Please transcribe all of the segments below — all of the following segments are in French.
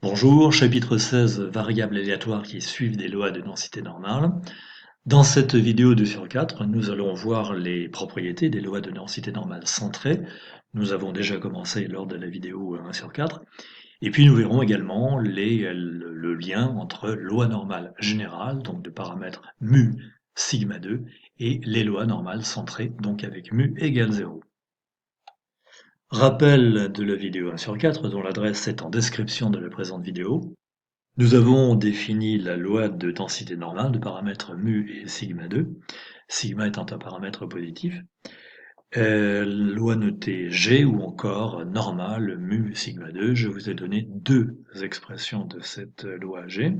Bonjour, chapitre 16, variables aléatoires qui suivent des lois de densité normale. Dans cette vidéo 2 sur 4, nous allons voir les propriétés des lois de densité normale centrées. Nous avons déjà commencé lors de la vidéo 1 sur 4. Et puis nous verrons également le lien entre loi normale générale, donc de paramètres mu sigma 2, et les lois normales centrées, donc avec mu égale 0. Rappel de la vidéo 1 sur 4, dont l'adresse est en description de la présente vidéo. Nous avons défini la loi de densité normale de paramètres mu et sigma 2, sigma étant un paramètre positif, loi notée G ou encore normale mu sigma 2. Je vous ai donné deux expressions de cette loi G.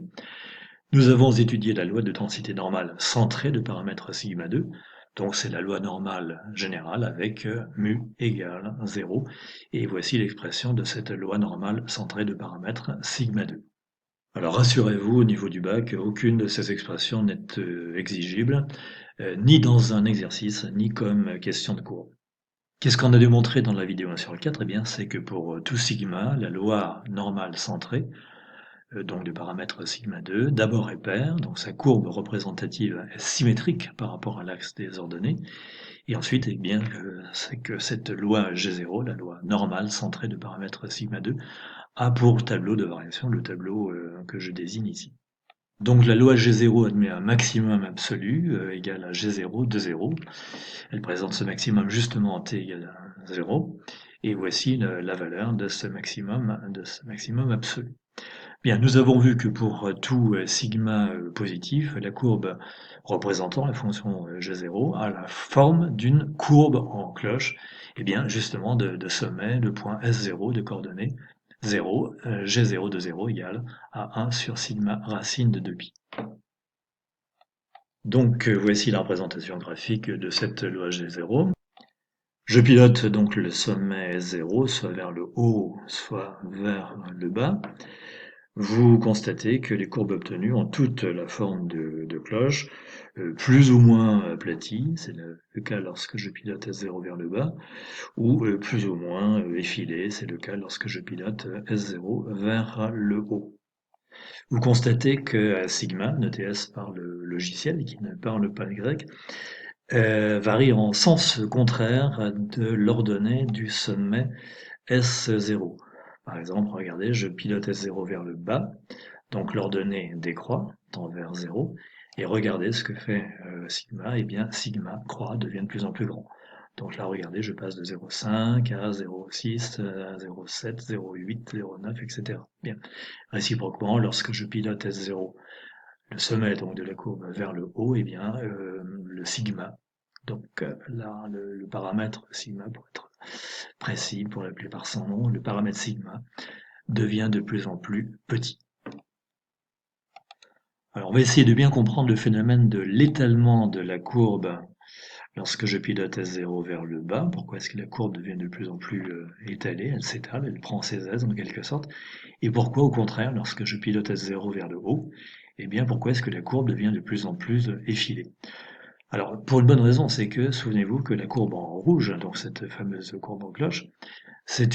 Nous avons étudié la loi de densité normale centrée de paramètres sigma 2, donc c'est la loi normale générale avec mu égale 0, et voici l'expression de cette loi normale centrée de paramètres sigma 2. Alors rassurez-vous, au niveau du bac, aucune de ces expressions n'est exigible, ni dans un exercice, ni comme question de cours. Qu'est-ce qu'on a démontré dans la vidéo 1 sur 4? Eh bien, c'est que pour tout sigma, la loi normale centrée, donc de paramètre sigma 2, d'abord est paire, donc sa courbe représentative est symétrique par rapport à l'axe des ordonnées, et ensuite, eh bien, c'est que cette loi G0, la loi normale centrée de paramètre sigma 2, a pour tableau de variation le tableau que je désigne ici. Donc la loi G0 admet un maximum absolu égal à G0 de 0. Elle présente ce maximum justement en t égale à 0. Et voici la valeur de ce maximum absolu. Bien, nous avons vu que pour tout sigma positif, la courbe représentant la fonction G0 a la forme d'une courbe en cloche, et bien justement de sommet, de point S0 de coordonnées 0, G0 de 0 égale à 1 sur sigma racine de 2pi. Donc voici la représentation graphique de cette loi G0. Je pilote donc le sommet S0, soit vers le haut, soit vers le bas. Vous constatez que les courbes obtenues ont toute la forme de cloche, plus ou moins aplatie, c'est le cas lorsque je pilote S0 vers le bas, ou plus ou moins effilée, c'est le cas lorsque je pilote S0 vers le haut. Vous constatez que sigma, noté S par le logiciel qui ne parle pas le grec, varie en sens contraire de l'ordonnée du sommet S0. Par exemple, regardez, je pilote S0 vers le bas, donc l'ordonnée décroît, tend vers 0, et regardez ce que fait sigma, et bien sigma croît, devient de plus en plus grand. Donc là, regardez, je passe de 0,5 à 0,6, à 0,7, 0,8, 0,9, etc. Bien. Réciproquement, lorsque je pilote S0, le sommet donc de la courbe vers le haut, et bien le sigma, donc là, le paramètre sigma, pour être précis, pour l'appeler par son nom, le paramètre sigma devient de plus en plus petit. Alors on va essayer de bien comprendre le phénomène de l'étalement de la courbe lorsque je pilote S0 vers le bas. Pourquoi est-ce que la courbe devient de plus en plus étalée, elle s'étale, elle prend ses aises en quelque sorte. Et pourquoi au contraire, lorsque je pilote S0 vers le haut, eh bien pourquoi est-ce que la courbe devient de plus en plus effilée? Alors pour une bonne raison, c'est que souvenez-vous que la courbe en rouge, donc cette fameuse courbe en cloche, c'est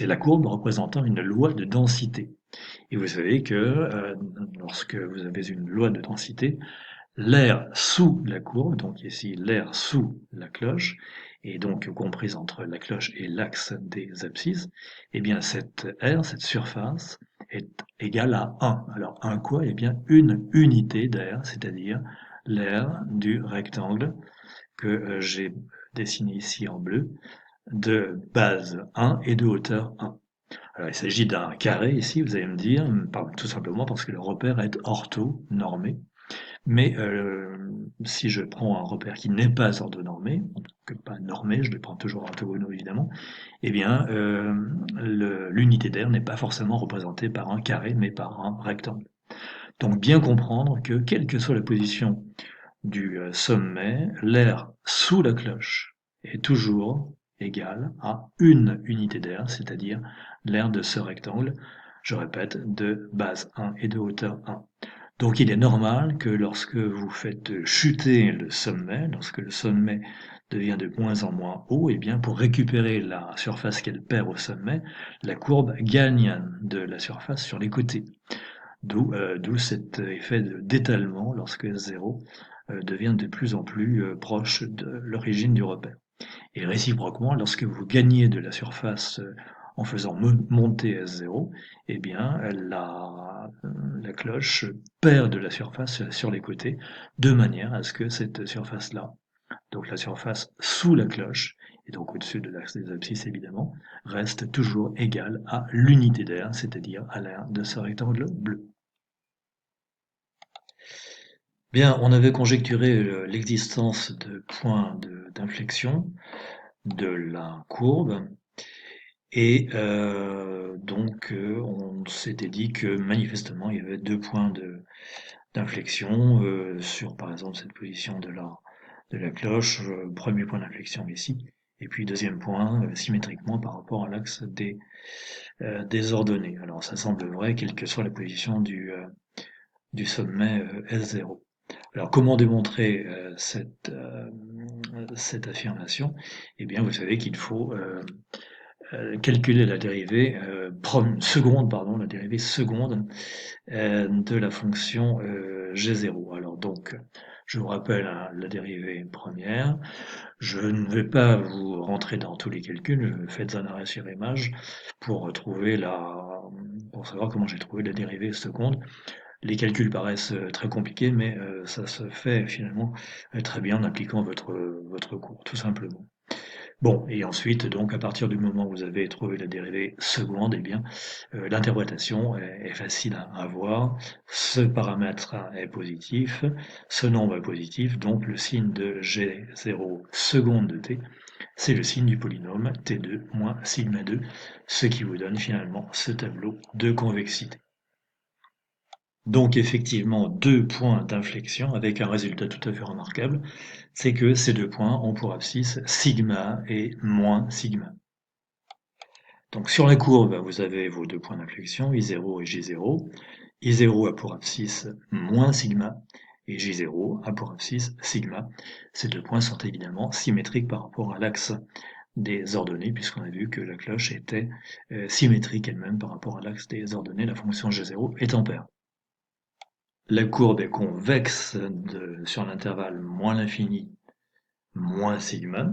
la courbe représentant une loi de densité. Et vous savez que lorsque vous avez une loi de densité, l'air sous la courbe, donc ici l'air sous la cloche, et donc comprise entre la cloche et l'axe des abscisses, eh bien cette air, cette surface, est égale à 1. Alors 1 quoi? Eh bien une unité d'air, c'est-à-dire l'air du rectangle que j'ai dessiné ici en bleu, de base 1 et de hauteur 1. Alors, il s'agit d'un carré ici, vous allez me dire, tout simplement parce que le repère est orthonormé. Mais si je prends un repère qui n'est pas orthonormé, donc pas normé, je le prends toujours orthogonaux évidemment, eh bien l'unité d'air n'est pas forcément représentée par un carré, mais par un rectangle. Donc bien comprendre que quelle que soit la position du sommet, l'air sous la cloche est toujours égal à une unité d'air, c'est-à-dire l'air de ce rectangle, je répète, de base 1 et de hauteur 1. Donc il est normal que lorsque vous faites chuter le sommet, lorsque le sommet devient de moins en moins haut, et bien pour récupérer la surface qu'elle perd au sommet, la courbe gagne de la surface sur les côtés. D'où cet effet d'étalement lorsque S0 devient de plus en plus proche de l'origine du repère. Et réciproquement, lorsque vous gagnez de la surface en faisant monter S0, eh bien la cloche perd de la surface sur les côtés, de manière à ce que cette surface-là, donc la surface sous la cloche, et donc au-dessus de l'axe des abscisses évidemment, reste toujours égale à l'unité d'air, c'est-à-dire à l'air de ce rectangle bleu. Bien, on avait conjecturé l'existence de points d'inflexion de la courbe, et donc on s'était dit que manifestement il y avait deux points d'inflexion sur par exemple cette position de la cloche, premier point d'inflexion ici, et puis deuxième point symétriquement par rapport à l'axe des ordonnées. Alors ça semble vrai quelle que soit la position du sommet S0. Alors comment démontrer cette affirmation? Eh bien vous savez qu'il faut calculer la dérivée seconde, la dérivée seconde de la fonction g0. Alors donc, je vous rappelle hein, la dérivée première. Je ne vais pas vous rentrer dans tous les calculs, faites un arrêt sur image pour savoir comment j'ai trouvé la dérivée seconde. Les calculs paraissent très compliqués, mais ça se fait finalement très bien en appliquant votre cours, tout simplement. Bon, et ensuite, donc, à partir du moment où vous avez trouvé la dérivée seconde, eh bien, l'interprétation est facile à avoir. Ce paramètre est positif, ce nombre est positif, donc le signe de G0 seconde de t, c'est le signe du polynôme T2 moins sigma 2, ce qui vous donne finalement ce tableau de convexité. Donc effectivement, deux points d'inflexion avec un résultat tout à fait remarquable, c'est que ces deux points ont pour abscisse sigma et moins sigma. Donc sur la courbe, vous avez vos deux points d'inflexion, I0 et J0. I0 a pour abscisse moins sigma et J0 a pour abscisse sigma. Ces deux points sont évidemment symétriques par rapport à l'axe des ordonnées, puisqu'on a vu que la cloche était symétrique elle-même par rapport à l'axe des ordonnées, la fonction G0 est ampère. La courbe est convexe sur l'intervalle moins l'infini, moins sigma.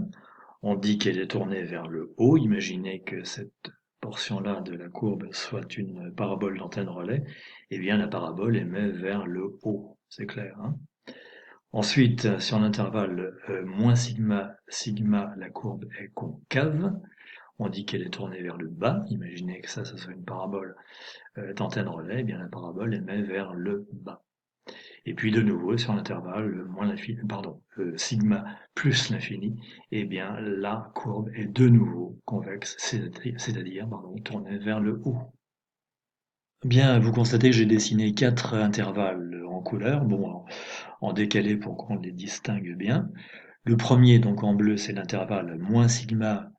On dit qu'elle est tournée vers le haut. Imaginez que cette portion-là de la courbe soit une parabole d'antenne relais. Eh bien, la parabole émet vers le haut. C'est clair, hein? Ensuite, sur l'intervalle moins sigma, sigma, la courbe est concave. On dit qu'elle est tournée vers le bas. Imaginez que ça soit une parabole d'antenne relais. Eh bien, la parabole émet vers le bas. Et puis de nouveau, sur l'intervalle sigma plus l'infini, eh bien la courbe est de nouveau convexe, c'est-à-dire tournée vers le haut. Bien, vous constatez que j'ai dessiné 4 intervalles en couleur, bon, en décalé pour qu'on les distingue bien. Le premier, donc en bleu, c'est l'intervalle moins sigma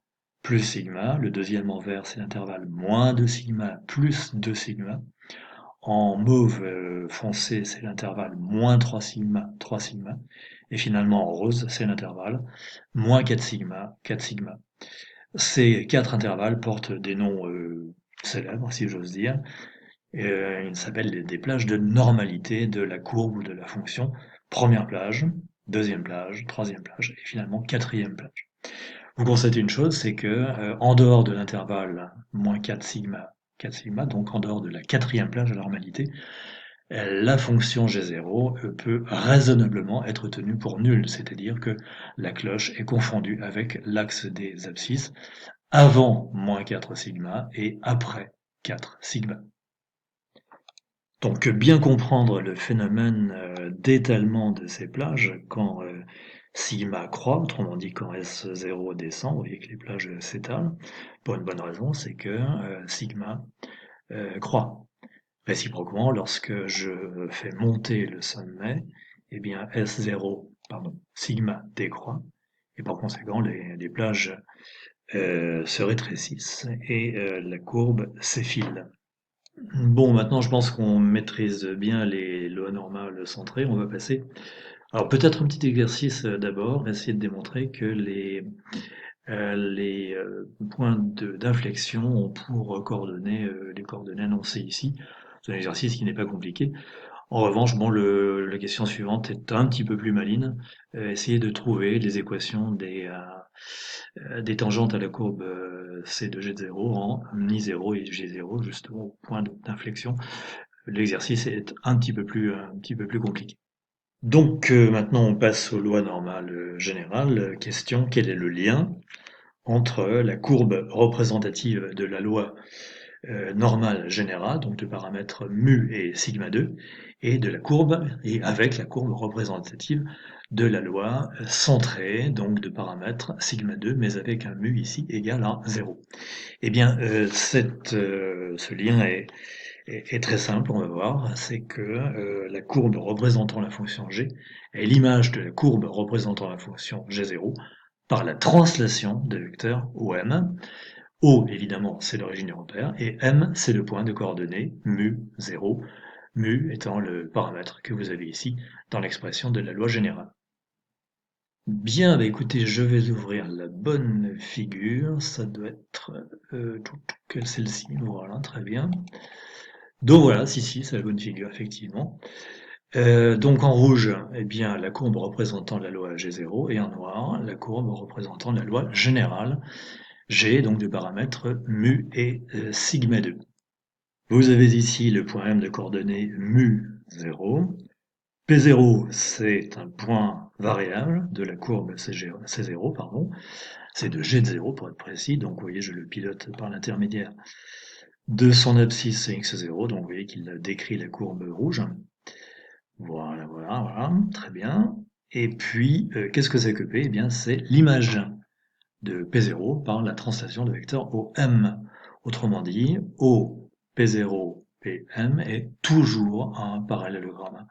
plus sigma. Le deuxième en vert, c'est l'intervalle moins 2 sigma plus 2 sigma. En mauve foncé, c'est l'intervalle moins 3 sigma, 3 sigma. Et finalement, en rose, c'est l'intervalle moins 4 sigma, 4 sigma. Ces 4 intervalles portent des noms célèbres, si j'ose dire. Ils s'appellent des plages de normalité de la courbe ou de la fonction. Première plage, deuxième plage, troisième plage, et finalement quatrième plage. Vous constatez une chose, c'est que en dehors de l'intervalle moins 4 sigma, 4 sigma, donc en dehors de la quatrième plage de normalité, la fonction G0 peut raisonnablement être tenue pour nulle, c'est-à-dire que la cloche est confondue avec l'axe des abscisses avant moins 4 sigma et après 4 sigma. Donc bien comprendre le phénomène d'étalement de ces plages quand sigma croît, autrement dit quand S0 descend, vous voyez que les plages s'étalent, pour une bonne raison, c'est que sigma croît. Réciproquement, lorsque je fais monter le sommet, eh bien sigma décroît, et par conséquent les plages se rétrécissent et la courbe s'effile. Bon, maintenant je pense qu'on maîtrise bien les lois normales centrées, on va passer Alors peut-être un petit exercice d'abord, essayer de démontrer que les points d'inflexion ont pour coordonnées les coordonnées annoncées ici. C'est un exercice qui n'est pas compliqué. En revanche, bon, la question suivante est un petit peu plus maligne. Essayez de trouver les équations des tangentes à la courbe C de G de 0 en I0 et G0, justement au point d'inflexion. L'exercice est un petit peu plus compliqué. Donc maintenant on passe aux lois normales générales. Question, quel est le lien entre la courbe représentative de la loi normale générale, donc de paramètres mu et sigma 2, et de la courbe, et avec la courbe représentative de la loi centrée, donc de paramètres sigma 2, mais avec un mu ici égal à 0. Eh bien, ce lien est très simple, on va voir, c'est que la courbe représentant la fonction g est l'image de la courbe représentant la fonction g0 par la translation de vecteurs OM. O, évidemment, c'est l'origine du repère, et M, c'est le point de coordonnées mu 0, mu étant le paramètre que vous avez ici dans l'expression de la loi générale. Bien, bah écoutez, je vais ouvrir la bonne figure, ça doit être celle-ci, voilà, très bien. Donc voilà, si, c'est la bonne figure, effectivement. Donc en rouge, eh bien, la courbe représentant la loi G0, et en noir, la courbe représentant la loi générale, G, donc de paramètres mu et sigma 2. Vous avez ici le point M de coordonnées mu 0. P0, c'est un point variable de la courbe C0, pardon. C'est de G de 0 pour être précis, donc vous voyez, je le pilote par l'intermédiaire de son abscisse x0, donc vous voyez qu'il décrit la courbe rouge. Voilà, très bien. Et puis, qu'est-ce que c'est que P? Eh bien, c'est l'image de P0 par la translation de vecteur OM. Autrement dit, O P0 PM est toujours un parallélogramme,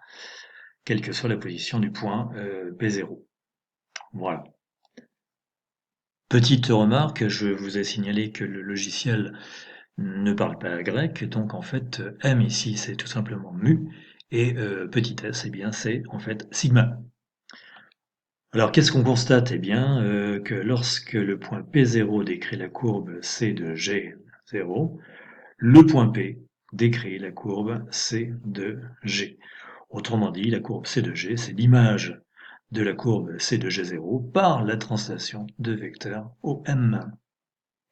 quelle que soit la position du point P0. Voilà. Petite remarque, je vous ai signalé que le logiciel ne parle pas grec, donc en fait M ici c'est tout simplement mu, et petit s, eh bien c'est en fait sigma. Alors qu'est-ce qu'on constate? Eh bien que lorsque le point P0 décrit la courbe C de G0, le point P décrit la courbe C de G. Autrement dit, la courbe C de G, c'est l'image de la courbe C de G0 par la translation de vecteurs OM.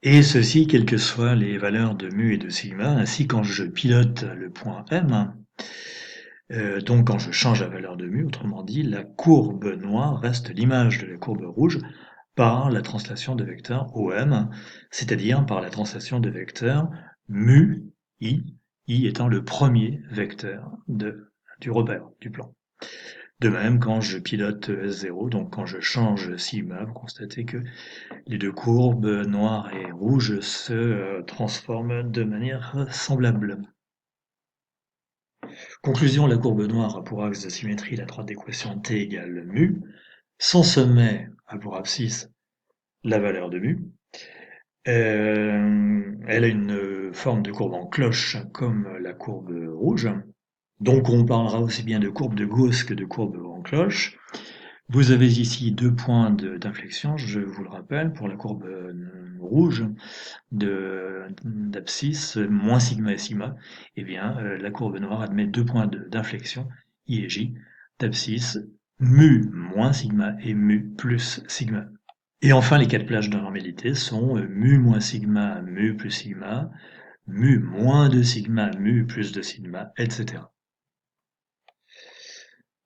Et ceci, quelles que soient les valeurs de mu et de sigma, ainsi quand je pilote le point M, donc quand je change la valeur de mu, autrement dit, la courbe noire reste l'image de la courbe rouge par la translation de vecteurs OM, c'est-à-dire par la translation de vecteurs mu, I étant le premier vecteur du repère, du plan. De même, quand je pilote S0, donc quand je change sigma, vous constatez que les deux courbes noires et rouges se transforment de manière semblable. Conclusion, la courbe noire a pour axe de symétrie la droite d'équation t égale mu. Son sommet a pour abscisse la valeur de mu. Elle a une forme de courbe en cloche comme la courbe rouge. Donc on parlera aussi bien de courbe de Gauss que de courbe en cloche. Vous avez ici deux points d'inflexion, je vous le rappelle, pour la courbe rouge d'abscisse moins sigma et sigma. Eh bien, la courbe noire admet deux points d'inflexion, I et J, d'abscisse mu moins sigma et mu plus sigma. Et enfin, les quatre plages de normalité sont mu moins sigma, mu plus sigma, mu moins de sigma, mu plus de sigma, etc.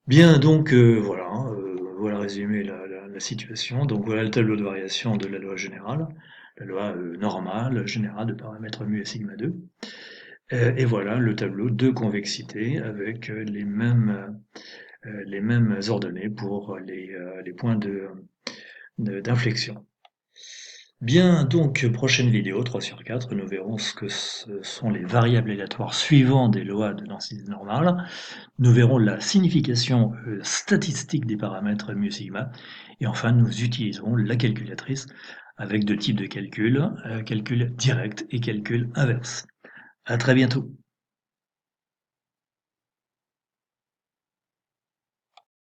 Bien, donc voilà, voilà résumé la situation. Donc voilà le tableau de variation de la loi générale, la loi normale générale de paramètres mu et sigma 2. Et voilà le tableau de convexité avec les mêmes ordonnées pour les points d'inflexion. Bien, donc prochaine vidéo, 3 sur 4, nous verrons ce que ce sont les variables aléatoires suivant des lois de densité normale. Nous verrons la signification statistique des paramètres mu sigma. Et enfin, nous utiliserons la calculatrice avec deux types de calcul, calcul direct et calcul inverse. À très bientôt.